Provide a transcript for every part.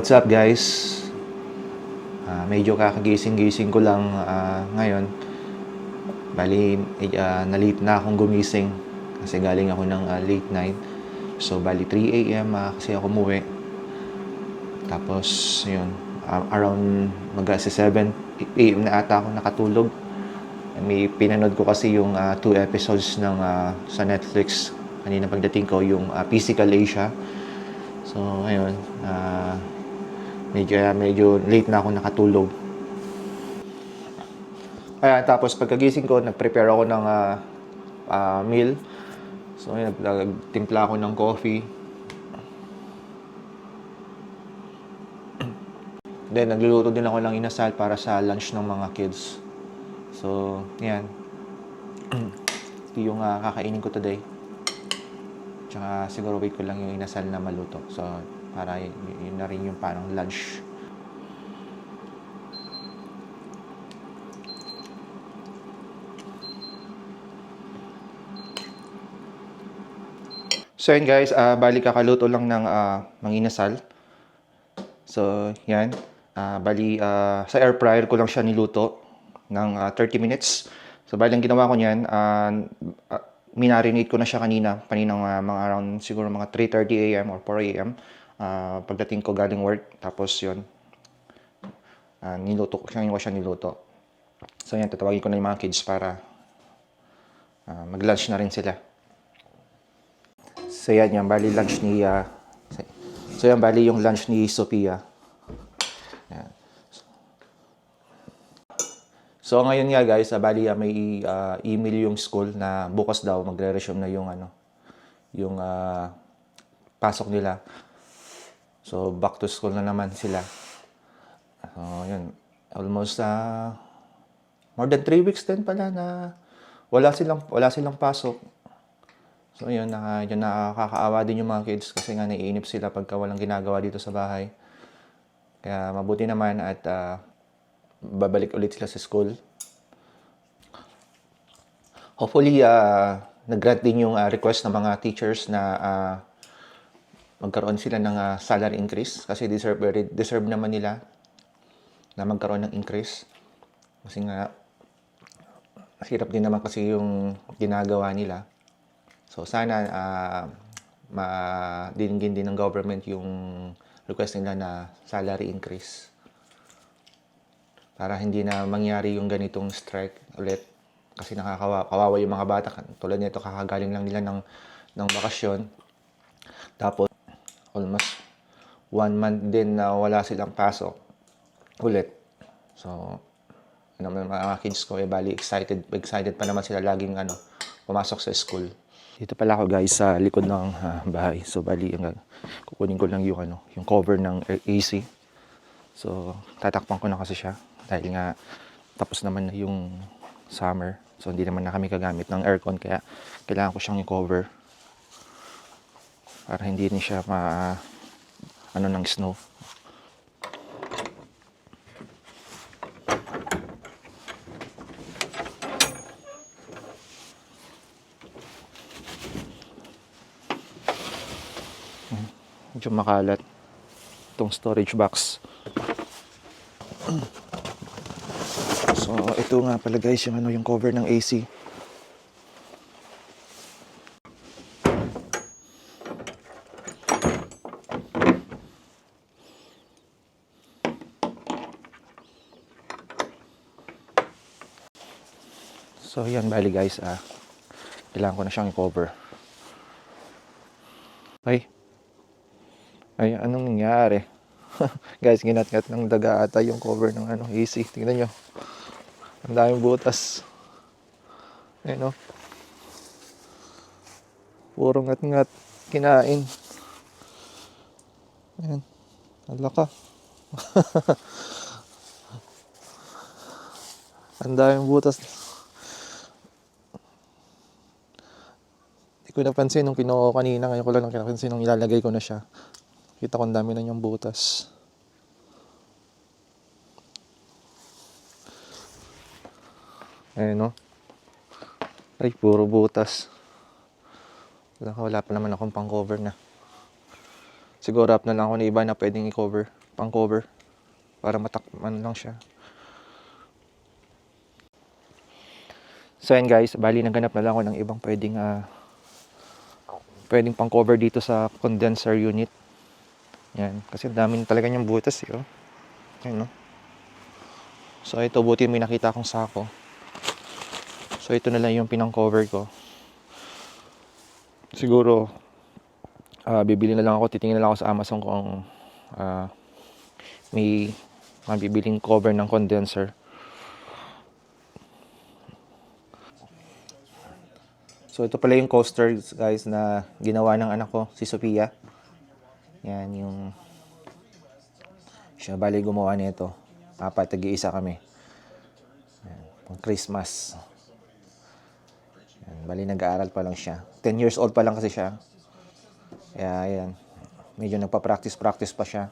What's up guys? Medyo kakagising-gising ko lang ngayon. Bali, na-late na akong gumising kasi galing ako ng late night. So, bali 3 a.m. Kasi ako umuwi. Tapos, yun, around mag-7 a.m. na ata ako nakatulog. May pinanood ko kasi yung 2 episodes ng sa Netflix. Kanina pagdating ko, yung Physical Asia. So, ngayon, medyo late na ako nakatulog. Tapos pagkagising ko, nag-prepare ako ng meal. So, nagtimpla ako ng coffee. Then, nagluluto din ako ng inasal para sa lunch ng mga kids. So, yan. Ito yung kakainin ko today. Tsaka siguro wait ko lang yung inasal na maluto. So, para yun na rin yung parang lunch. So yun guys, bali kakaluto lang ng inasal. So yan, bali sa air fryer ko lang siya niluto ng 30 minutes. So bali ang ginawa ko niyan, minarinate ko na siya kaninang mga around siguro mga 3:30 a.m. or 4 a.m. Pagdating ko galing work, tapos yun, niluto ko siya niluto. So yan, tatawagin ko na yung mga kids para mag-lunch na rin sila. So yan, yung bali lunch ni yung lunch ni Sophia. Yan. So ngayon nga guys, bali may email yung school na bukas daw magre-resume na yung pasok nila. So back to school na naman sila. So yun, almost more than 3 weeks din pala na wala silang pasok. So yun, nakakaawa din yung mga kids kasi nga naiinip sila pagka walang ginagawa dito sa bahay. Kaya mabuti naman at babalik ulit sila sa school. Hopefully, nag-grant din yung request ng mga teachers na magkaroon sila ng salary increase kasi deserve naman nila na magkaroon ng increase. Kasi nga, mahirap din naman kasi yung ginagawa nila. So sana dinggin din ng government yung request nila na salary increase. Para hindi na mangyari yung ganitong strike ulit. Kasi kawawa yung mga bata. Tulad nito, kakagaling lang nila ng bakasyon. Tapos almost 1 month din na wala silang pasok ulit. So, mga kids ko, bali excited pa naman sila laging pumasok sa school. Dito pala ako guys sa likod ng bahay. So bali kukunin ko lang yung cover ng AC. So tatakpan ko na kasi siya dahil nga tapos naman na yung summer. So hindi naman na kami kagamit ng aircon kaya kailangan ko siyang i-cover para hindi din siya ng snow. Medyo makalat itong storage box. So ito nga pala guys yung cover ng AC. So yan, bali guys, kailangan ko na siyang i-cover. Ay, anong nangyari? Guys, ginat-ngat ng daga ata yung cover ng AC. Tingnan nyo. Ang daming butas. Ayun o. Puro ngat-ngat. Kinain. Ayan. Alaka. Ang daming butas. Hindi ko napansin nung kinuha ko kanina. Ngayon ko lang napansin nung ilalagay ko na siya. Kita ko ang dami na niyang butas. Ayun o. Ay, puro butas. Wala pa naman akong pang-cover na. Siguro up na lang ako na iba na pwedeng i-cover. pang cover para matakman lang siya. So yan guys, bali naghanap na lang ako ng ibang pwedeng pang cover dito sa condenser unit. Yan, kasi dami talaga niyang butas eh. Oh. Yan, no? So ito, buti may nakita akong sako. So ito na lang yung pinang cover ko. Siguro bibili na lang ako, titingin na lang ako sa Amazon kung may mabibiling cover ng condenser. So ito pala yung coaster guys na ginawa ng anak ko, si Sophia. Yan yung siya bali gumawa nito. Apat, tag-iisa kami. Yan, pang Christmas. Yan, bali nag-aaral pa lang siya. 10 years old pa lang kasi siya. Kaya yan, medyo nagpa-practice pa siya.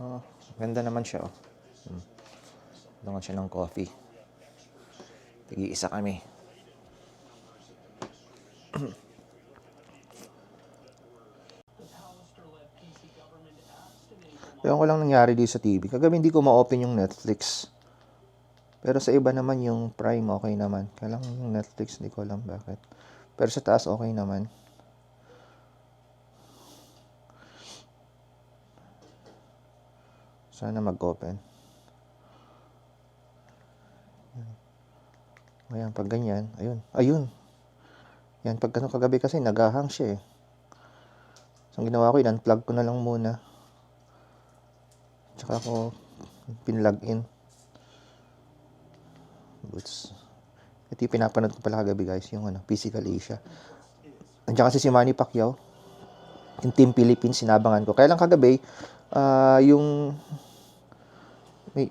Oh, ganda naman siya. Oh. Naman siya ng coffee. Tag-iisa kami. Ewan ko lang nangyari dito sa TV. Kagabi hindi ko ma-open yung Netflix. Pero sa iba naman yung Prime okay naman. Kaya lang yung Netflix hindi ko alam bakit. Pero sa taas okay naman. Sana mag-open. Ayan, pag ganyan. Ayun. Yan, pag ano kagabi kasi nagahang siya eh. So, ang ginawa ko, in-unplug ko na lang muna. Tsaka ako pinlog in. Boots. Ito yung pinapanood ko pala kagabi guys, yung Physical Asia. Andiyan kasi si Manny Pacquiao. Yung Team Philippines, sinabangan ko. Kaya lang kagabi,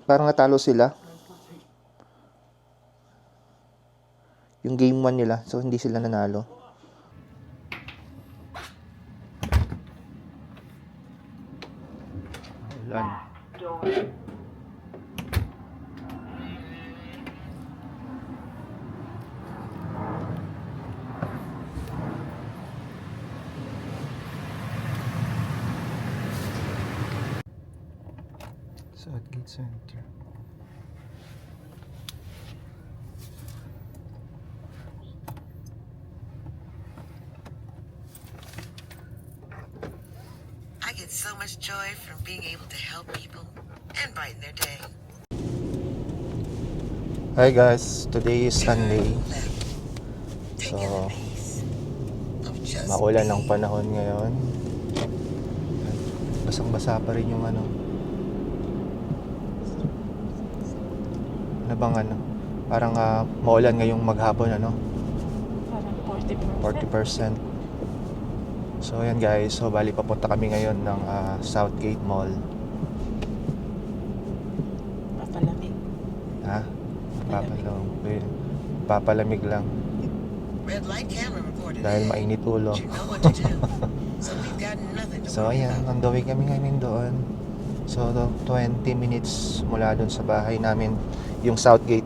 parang natalo sila. Yung game 1 nila, so hindi sila nanalo. Ulan. Southgate Center. I get so much joy from being able to help people and brighten their day. Hi guys, today is Sunday. So, maulan ang panahon ngayon. Basang-basa pa rin yung parang maulan ngayong maghapon Parang 40%. 40%. So ayan guys, so bali papunta kami ngayon ng Southgate Mall. Papalamig. Ha? Papalamig lang. Red light camera reported Dahil ahead. mainit ulo. You know what to do. So we've got nothing to So worry ayan, about. on the way kami ngayon doon. So 20 minutes mula doon sa bahay namin, yung Southgate.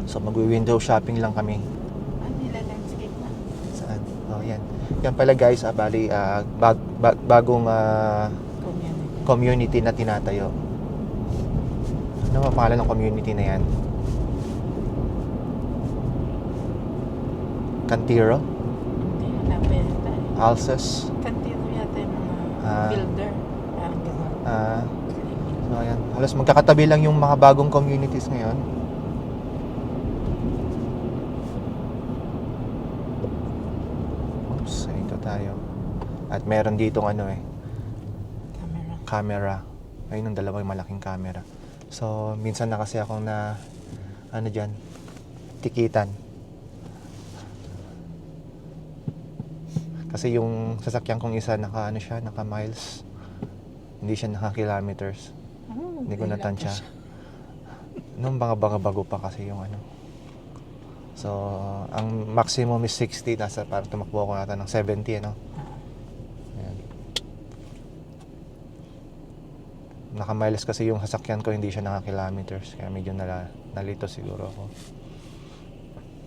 So magwi-window shopping lang kami. Nila landscape na. Saan? Oh, yan. Yan pala guys, bali bagong community na tinatayo. Ano ba pangalan ng community na yan? Cantiro? Hindi, hanap yata eh. Alces? Kantino yata yung mga builder. Parang gano'n. So ayan. Halos magkakatabi lang yung mga bagong communities ngayon. Oops, ito tayo. At meron ditong camera. Ayun ang dalawang malaking camera. So, minsan na kasi akong dyan, tikitan. Kasi yung sasakyan kong isa naka miles. Hindi siya naka-kilometers. Hindi ko natansya. Nung bago pa kasi yung So, ang maximum is 60. Para tumakbo ako nata ng 70, Ayan. Naka-miles kasi yung sasakyan ko, hindi siya naka-kilometers. Kaya medyo nalito siguro ako.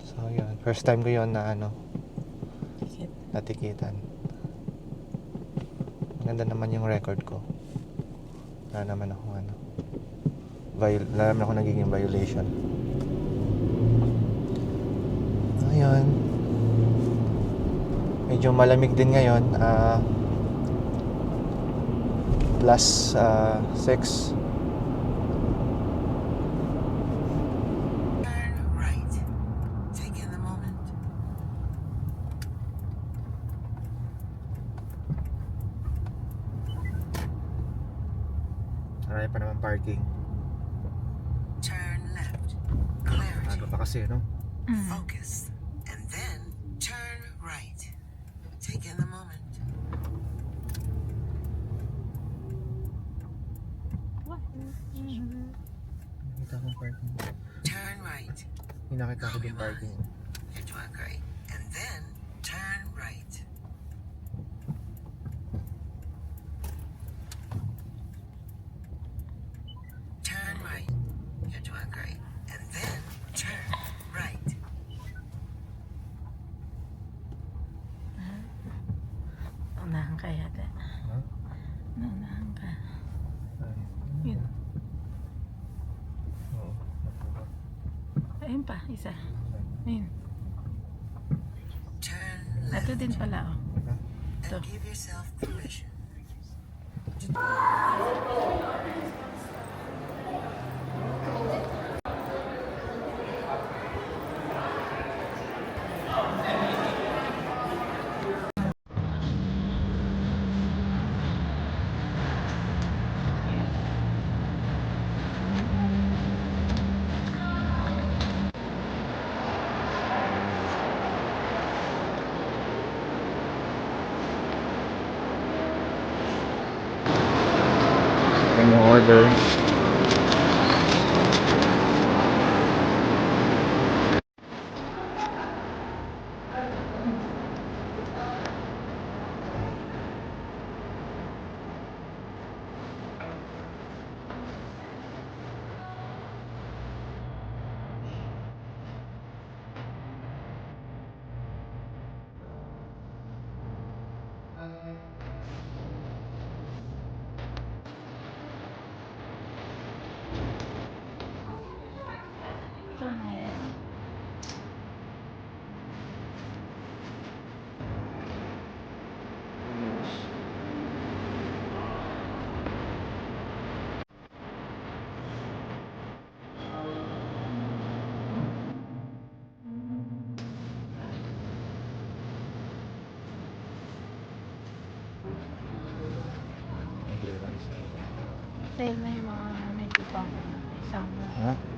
So, yun. First time ko yun na natikitan. Ganda naman yung record ko. Wala naman ako wala naman ako nagiging violation. Ayun. Medyo malamig din ngayon. Plus 6. Turn right. Take in the moment. Marami pa naman parking. Turn left. Clarity. Aga pa kasi, no? Focus. And then turn right. Take in the moment. Nakita akong parking. Turn right. Hindi nakita ko yung parking. You're doing great. And then turn right. Turn right. You're doing great. And then turn right. Unahan ka yata. Ha? Unahan ka. Ay. Yun. Oo. Ayun pa, isa. Ayun. Turn Ito left. din pala, oh. And give yourself permission. Yung order. Sale na yung mga medyo pang isang Ha?